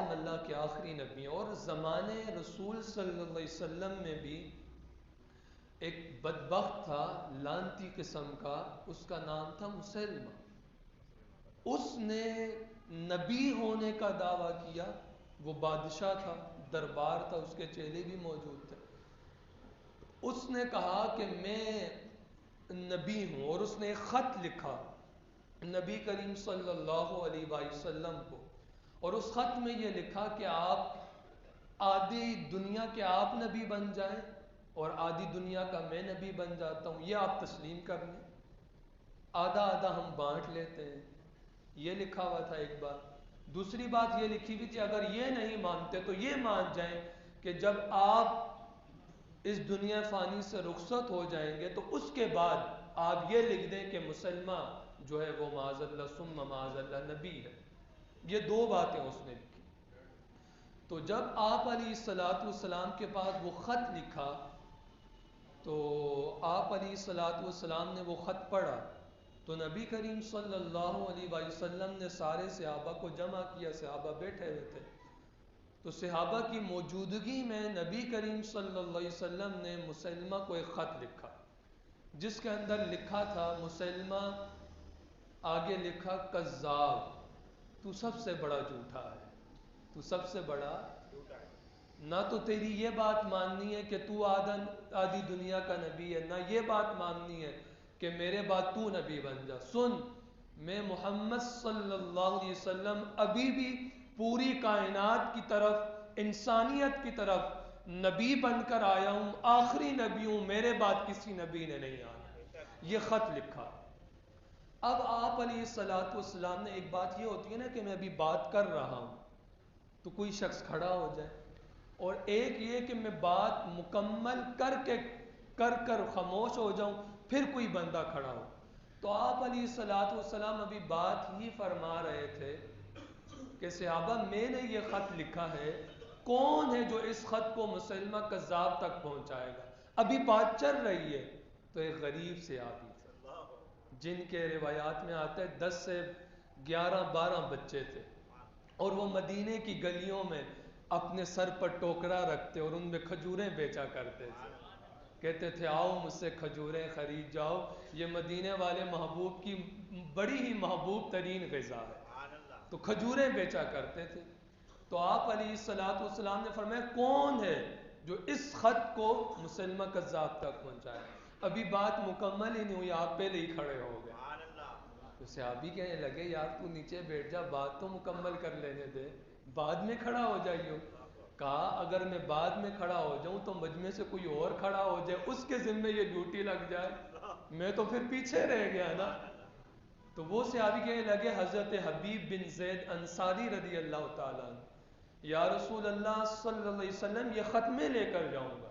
وسلم اللہ کے آخری نبی ہیں، اور زمانے رسول صلی اللہ علیہ وسلم میں بھی ایک بدبخت تھا لانتی قسم کا، اس کا نام تھا مسلمہ۔ اس نے نبی ہونے کا دعویٰ کیا، وہ بادشاہ تھا، دربار تھا، اس کے چیلے بھی موجود تھے۔ اس نے کہا کہ میں نبی ہوں، اور اس نے ایک خط لکھا نبی کریم صلی اللہ علیہ وآلہ وسلم کو، اور اس خط میں یہ لکھا کہ آپ آدھی دنیا کے آپ نبی بن جائیں اور آدھی دنیا کا میں نبی بن جاتا ہوں، یہ آپ تسلیم کر لیں، آدھا آدھا ہم بانٹ لیتے ہیں۔ یہ لکھا ہوا تھا ایک بات۔ دوسری بات یہ لکھی ہوئی تھی اگر یہ نہیں مانتے تو یہ مان جائیں کہ جب آپ اس دنیا فانی سے رخصت ہو جائیں گے تو اس کے بعد آپ یہ لکھ دیں کہ مسلمہ جو ہے وہ معاذ اللہ ثم معاذ اللہ نبی ہے۔ یہ دو باتیں اس نے لکھی۔ تو جب آپ علیہ الصلوۃ والسلام کے پاس وہ خط لکھا تو آپ علیہ الصلوۃ والسلام نے وہ خط پڑھا، تو نبی کریم صلی اللہ علیہ وآلہ وسلم نے سارے صحابہ کو جمع کیا، صحابہ بیٹھے ہوئے تھے، تو صحابہ کی موجودگی میں نبی کریم صلی اللہ علیہ وسلم نے مسلمہ کو ایک خط لکھا، جس کے اندر لکھا تھا مسلمہ، آگے لکھا کذاب، تو سب سے بڑا جھوٹا ہے، تو سب سے بڑا نہ تو تیری یہ بات ماننی ہے کہ تو آدھی دنیا کا نبی ہے، نہ یہ بات ماننی ہے کہ میرے بعد تو نبی بن جا۔ سن، میں محمد صلی اللہ علیہ وسلم ابھی بھی پوری کائنات کی طرف، انسانیت کی طرف نبی بن کر آیا ہوں، آخری نبی ہوں، میرے بعد کسی نبی نے نہیں آنا۔ یہ خط لکھا۔ اب آپ علیہ الصلوۃ والسلام نے، ایک بات یہ ہوتی ہے نا کہ میں ابھی بات کر رہا ہوں تو کوئی شخص کھڑا ہو جائے، اور ایک یہ کہ میں بات مکمل کر خاموش ہو جاؤں پھر کوئی بندہ کھڑا ہو۔ تو آپ علیہ الصلوۃ والسلام ابھی بات ہی فرما رہے تھے کہ صحابہ میں نے یہ خط لکھا ہے، کون ہے جو اس خط کو مسلمہ کذاب تک پہنچائے گا؟ ابھی بات چل رہی ہے تو ایک غریب صحابی تھے جن کے روایات میں آتا ہے 10 سے 11-12 بچے تھے، اور وہ مدینے کی گلیوں میں اپنے سر پر ٹوکرا رکھتے اور ان میں کھجوریں بیچا کرتے تھے، کہتے تھے آؤ مجھ سے کھجوریں خرید جاؤ، یہ مدینے والے محبوب کی بڑی ہی محبوب ترین غذا ہے، تو کھجوریں بیچا کرتے تھے۔ تو آپ علیہ الصلوۃ والسلام نے فرمایا کون ہے جو اس خط کو مسلمہ کذاب تک پہنچائے؟ ابھی بات مکمل ہی نہیں ہوئی آپ پہلے ہی کھڑے ہو گئے۔ تو صحابی کہنے لگے یار تو نیچے بیٹھ جا، بات تو مکمل کر لینے دے، بعد میں کھڑا ہو جائیو۔ کہا اگر میں بعد میں کھڑا ہو جاؤں تو مجمع سے کوئی اور کھڑا ہو جائے، اس کے ذمے یہ ڈیوٹی لگ جائے، میں تو پھر پیچھے رہ گیا نا۔ تو وہ صحابی کہنے لگے حضرت حبیب بن زید انصاری رضی اللہ تعالیٰ عنہ، یا رسول اللہ صلی اللہ علیہ وسلم یہ خط میں لے کر جاؤں گا۔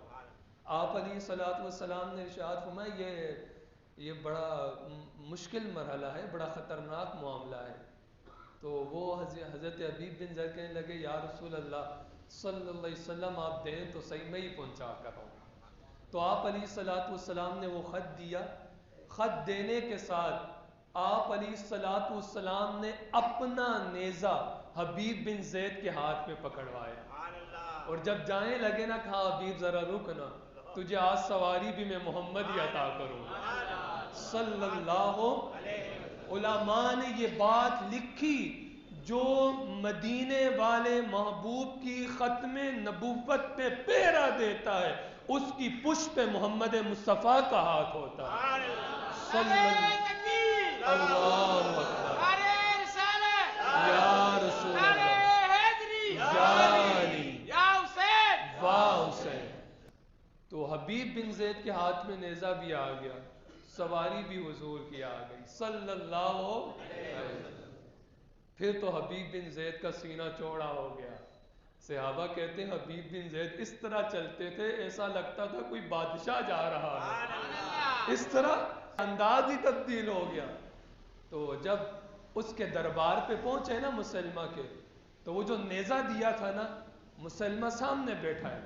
آپ علیہ الصلوۃ والسلام نے ارشاد فرمایا یہ بڑا مشکل مرحلہ ہے، بڑا خطرناک معاملہ ہے۔ تو وہ حضرت حبیب بن زید کہنے لگے یا رسول اللہ صلی اللہ علیہ وسلم آپ دیں تو صحیح میں ہی پہنچا کر ہوں۔ تو آپ علیہ الصلوۃ والسلام نے وہ خط دیا۔ خط دینے کے ساتھ آپ علیہ الصلوۃ والسلام نے اپنا نیزہ حبیب بن زید کے ہاتھ میں پکڑوایا، اور جب جانے لگے نا کہا حبیب ذرا رکنا، تجھے آج سواری بھی میں محمد ہی عطا کروں گا صلی اللہ علیہ۔ علماء نے یہ بات لکھی جو مدینے والے محبوب کی ختم نبوت پہ پہرا دیتا ہے اس کی پشت پہ محمد مصطفیٰ کا ہاتھ ہوتا ہے صلی اللہ یا رسول اللہ یا علی واہ حسین۔ تو حبیب بن زید کے ہاتھ میں نیزہ بھی آ گیا، سواری بھی حضور کی آ گئی صلی اللہ علیہ وسلم۔ پھر تو حبیب بن زید کا سینہ چوڑا ہو گیا۔ صحابہ کہتے ہیں حبیب بن زید اس طرح چلتے تھے ایسا لگتا تھا کوئی بادشاہ جا رہا ہے، اس طرح انداز ہی تبدیل ہو گیا۔ تو جب اس کے دربار پہ پہنچے نا مسلمہ کے، تو وہ جو نیزہ دیا تھا نا، مسلمہ سامنے بیٹھا ہے،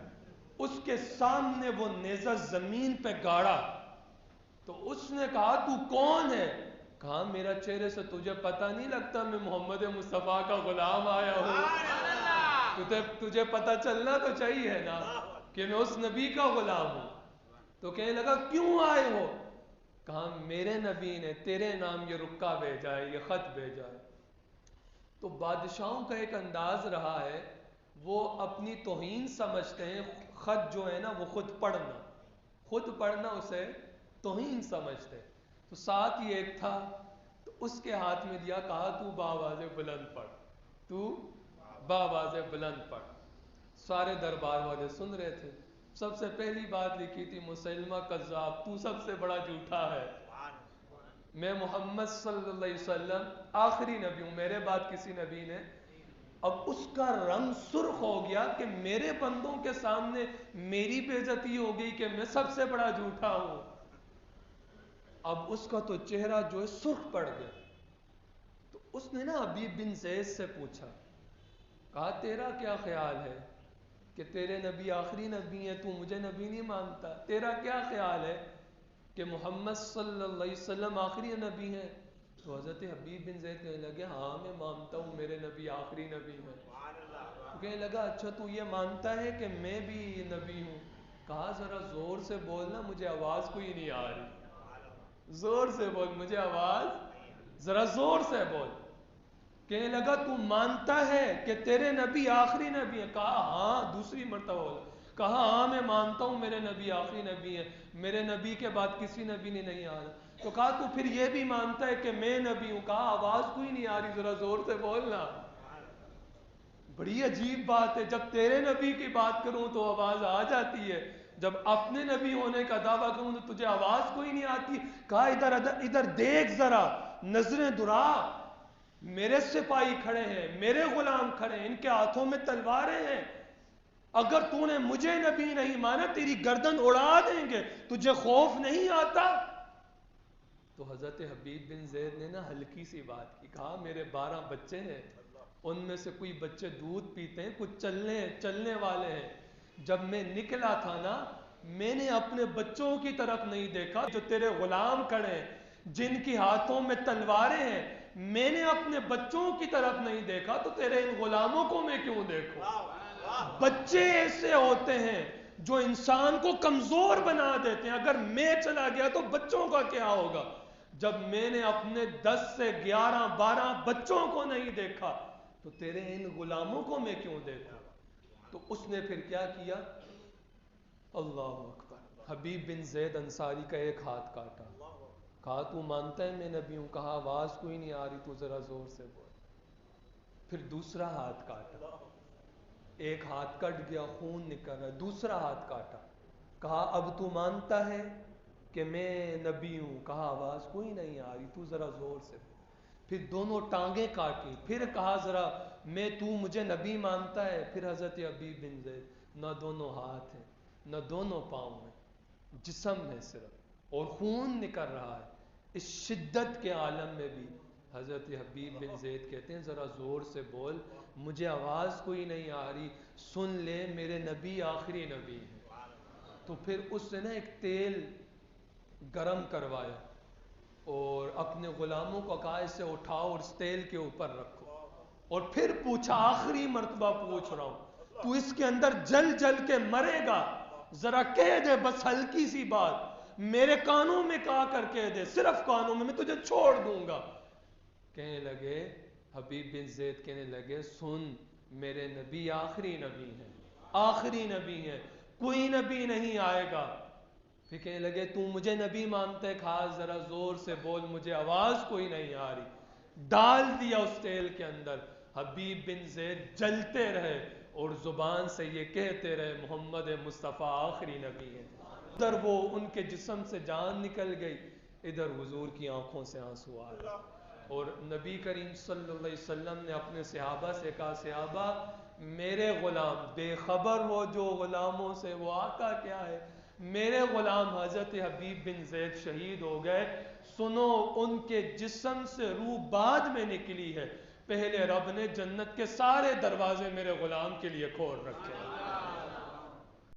اس کے سامنے وہ نیزہ زمین پہ گاڑا، تو اس نے کہا تو کون ہے؟ کہا میرا چہرے سے تجھے پتہ نہیں لگتا میں محمد مصطفیٰ کا غلام آیا ہوں؟ تجھے پتہ چلنا تو چاہیے نا کہ میں اس نبی کا غلام ہوں. تو کہنے لگا کیوں آئے ہو؟ کہا میرے نبی نے تیرے نام یہ رکا بھیجا ہے، یہ خط بھیجا ہے. تو بادشاہوں کا ایک انداز رہا ہے، وہ اپنی توہین سمجھتے ہیں خط جو ہے نا وہ خود پڑھنا اسے توہین سمجھتے ہیں. تو ساتھ ہی ایک تھا، تو اس کے ہاتھ میں دیا، کہا تو بآواز بلند پڑھ. سارے دربار والے سن رہے تھے. سب سے پہلی بات لکھی تھی مسلمہ کذاب، تو سب سے بڑا جھوٹا ہے، میں محمد صلی اللہ علیہ وسلم آخری نبی ہوں، میرے بعد کسی نبی نے. اب اس کا رنگ سرخ ہو گیا کہ میرے بندوں کے سامنے میری بے عزتی ہو گئی کہ میں سب سے بڑا جھوٹا ہوں. اب اس کا تو چہرہ جو ہے سرخ پڑ گیا. تو اس نے نا حبیب بن زید سے پوچھا، کہا تیرا کیا خیال ہے کہ تیرے نبی آخری نبی ہیں، تو مجھے نبی نہیں مانتا، تیرا کیا خیال ہے کہ محمد صلی اللہ علیہ وسلم آخری نبی ہیں؟ تو حضرت حبیب بن زید کہنے لگے ہاں میں مانتا ہوں میرے نبی آخری نبی ہیں. تو کہنے لگا اچھا تو یہ مانتا ہے کہ میں بھی نبی ہوں؟ کہا ذرا زور سے بولنا، مجھے آواز کوئی نہیں آ رہی، زور سے بول، مجھے آواز ذرا زور سے بول. کہنے لگا تو مانتا ہے کہ تیرے نبی آخری نبی ہیں؟ کہا ہاں، دوسری مرتبہ بولا. کہا ہاں میں مانتا ہوں میرے نبی آخری نبی ہیں، میرے نبی کے بعد کسی نبی نے نہیں آنا. تو کہا تو پھر یہ بھی مانتا ہے کہ میں نبی ہوں؟ کہا آواز کوئی نہیں آ رہی، ذرا زور سے بولنا. بڑی عجیب بات ہے، جب تیرے نبی کی بات کروں تو آواز آ جاتی ہے، جب اپنے نبی ہونے کا دعویٰ کروں تو تجھے آواز کوئی نہیں آتی. کہا ادھر دیکھ ذرا، نظریں دُرا، میرے سپاہی کھڑے ہیں، میرے غلام کھڑے ہیں، ان کے ہاتھوں میں تلواریں ہیں، اگر تو نے مجھے نبی نہیں مانا تیری گردن اڑا دیں گے، تجھے خوف نہیں آتا؟ تو حضرت حبیب بن زید نے نا ہلکی سی بات کی، کہا میرے 12 بچے ہیں، ان میں سے کوئی بچے دودھ پیتے ہیں، کچھ چلنے والے ہیں. جب میں نکلا تھا نا، میں نے اپنے بچوں کی طرف نہیں دیکھا جو تیرے غلام کھڑے ہیں، جن کی ہاتھوں میں تلواریں ہیں، میں نے اپنے بچوں کی طرف نہیں دیکھا، تو تیرے ان غلاموں کو میں کیوں دیکھوں؟ بچے ایسے ہوتے ہیں جو انسان کو کمزور بنا دیتے ہیں. اگر میں چلا گیا تو بچوں کا کیا ہوگا؟ جب میں نے اپنے 10 سے 11 12 بچوں کو نہیں دیکھا تو تیرے ان غلاموں کو میں کیوں دیکھوں؟ تو اس نے پھر کیا کیا؟ اللہ اکبر، حبیب بن زید انصاری کا ایک ہاتھ کاٹا. کہا تو مانتا ہے میں نبی ہوں؟ کہا آواز کوئی نہیں آ رہی، تو ذرا زور سے بول. پھر دوسرا ہاتھ کاٹا، ایک ہاتھ کٹ گیا، خون نکل رہا، دوسرا ہاتھ کاٹا. کہا اب تو مانتا ہے کہ میں نبی ہوں؟ کہا آواز کوئی نہیں آ رہی، تو ذرا زور سے بول. پھر دونوں ٹانگیں کاٹی، پھر کہا ذرا تو مجھے نبی مانتا ہے؟ پھر حضرت حبیب بن زید، نہ دونوں ہاتھ ہیں نہ دونوں پاؤں ہیں، جسم ہے صرف، اور خون نکل رہا ہے. اس شدت کے عالم میں بھی حضرت حبیب بن زید کہتے ہیں ذرا زور سے بول، مجھے آواز کوئی نہیں آ رہی، سن لے میرے نبی آخری نبی ہیں. تو پھر اس نے نا ایک تیل گرم کروایا اور اپنے غلاموں کو کہا اسے اٹھاؤ اور اس تیل کے اوپر رکھو، اور پھر پوچھا، آخری مرتبہ پوچھ رہا ہوں، تو اس کے اندر جل کے مرے گا؟ ذرا کہہ دے، بس ہلکی سی بات میرے کانوں میں کہا کر کہہ دے، صرف کانوں میں تجھے چھوڑ دوں گا. کہنے لگے، حبیب بن زید کہنے لگے سن، میرے نبی آخری نبی ہیں، آخری نبی ہیں، کوئی نبی نہیں آئے گا. پھر کہنے لگے تو مجھے نبی مانتا ہے؟ کہا ذرا زور سے بول، مجھے آواز کوئی نہیں آ رہی. ڈال دیا اس تیل کے اندر. حبیب بن زید جلتے رہے اور زبان سے یہ کہتے رہے محمد مصطفیٰ آخری نبی ہیں. ادھر وہ ان کے جسم سے جان نکل گئی، ادھر حضور کی آنکھوں سے آنسو آ رہے. اور نبی کریم صلی اللہ علیہ وسلم نے اپنے صحابہ سے کہا، صحابہ میرے غلام بے خبر ہو جو غلاموں سے، وہ آقا کیا ہے، میرے غلام حضرت حبیب بن زید شہید ہو گئے. سنو، ان کے جسم سے روح بعد میں نکلی ہے، پہلے رب نے جنت کے سارے دروازے میرے غلام کے لیے کھول رکھے ہیں.